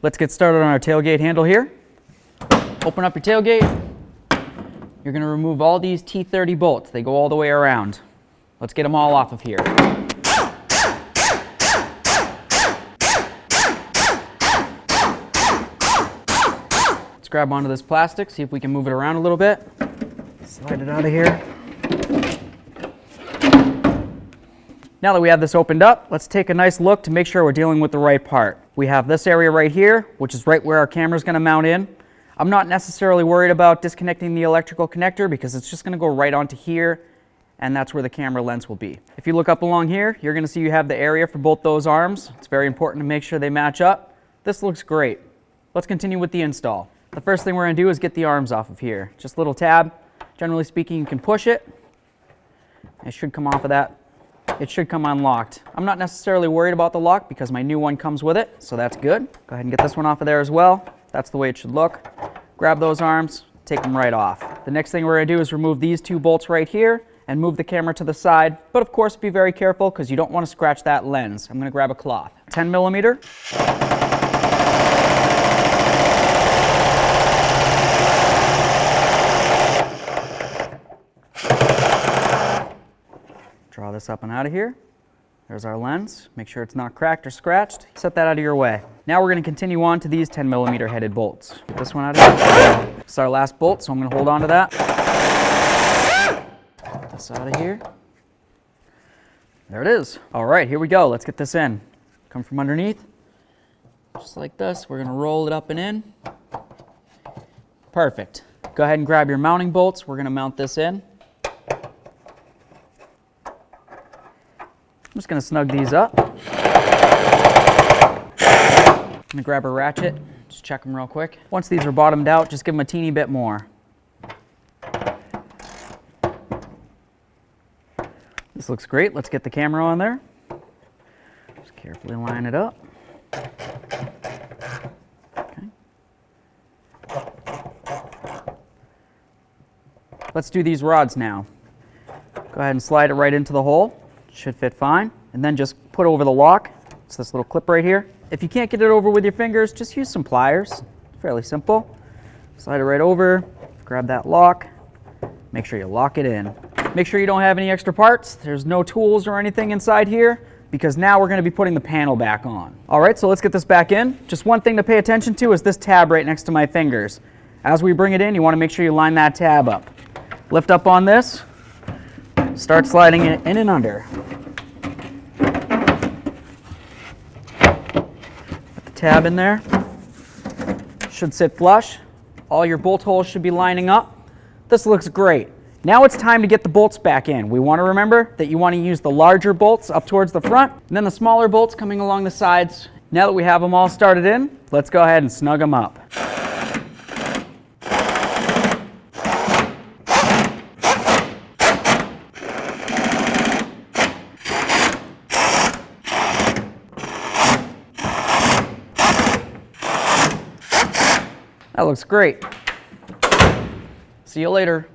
Let's get started on our tailgate handle here. Open up your tailgate. You're going to remove all these T30 bolts. They go all the way around. Let's get them all off of here. Let's grab onto this plastic, see if we can move it around a little bit. Slide it out of here. Now that we have this opened up, let's take a nice look to make sure we're dealing with the right part. We have this area right here, which is right where our camera is going to mount in. I'm not necessarily worried about disconnecting the electrical connector because it's just going to go right onto here, and that's where the camera lens will be. If you look up along here, you're going to see you have the area for both those arms. It's very important to make sure they match up. This looks great. Let's continue with the install. The first thing we're going to do is get the arms off of here. Just a little tab. Generally speaking, you can push it. It should come off of that. It should come unlocked. I'm not necessarily worried about the lock because my new one comes with it, so that's good. Go ahead and get this one off of there as well. That's the way it should look. Grab those arms, take them right off. The next thing we're going to do is remove these two bolts right here and move the camera to the side, but of course be very careful because you don't want to scratch that lens. I'm going to grab a cloth. 10 millimeter. Draw this up and out of here. There's our lens. Make sure it's not cracked or scratched. Set that out of your way. Now we're going to continue on to these 10 millimeter headed bolts. Get this one out of here. This is our last bolt, so I'm going to hold on to that. Get this out of here. There it is. All right, here we go. Let's get this in. Come from underneath. Just like this. We're going to roll it up and in. Perfect. Go ahead and grab your mounting bolts. We're going to mount this in. I'm just going to snug these up. I'm going to grab a ratchet, just check them real quick. Once these are bottomed out, just give them a teeny bit more. This looks great. Let's get the camera on there. Just carefully line it up. Okay. Let's do these rods now. Go ahead and slide it right into the hole. Should fit fine, and then just put over the lock. It's this little clip right here. If you can't get it over with your fingers, just use some pliers. Fairly simple. Slide it right over, grab that lock, make sure you lock it in. Make sure you don't have any extra parts. There's no tools or anything inside here because now we're going to be putting the panel back on. All right, so let's get this back in. Just one thing to pay attention to is this tab right next to my fingers. As we bring it in, you want to make sure you line that tab up. Lift up on this, start sliding it in and under. Tab in there. Should sit flush. All your bolt holes should be lining up. This looks great. Now it's time to get the bolts back in. We want to remember that you want to use the larger bolts up towards the front and then the smaller bolts coming along the sides. Now that we have them all started in, let's go ahead and snug them up. That looks great. See you later.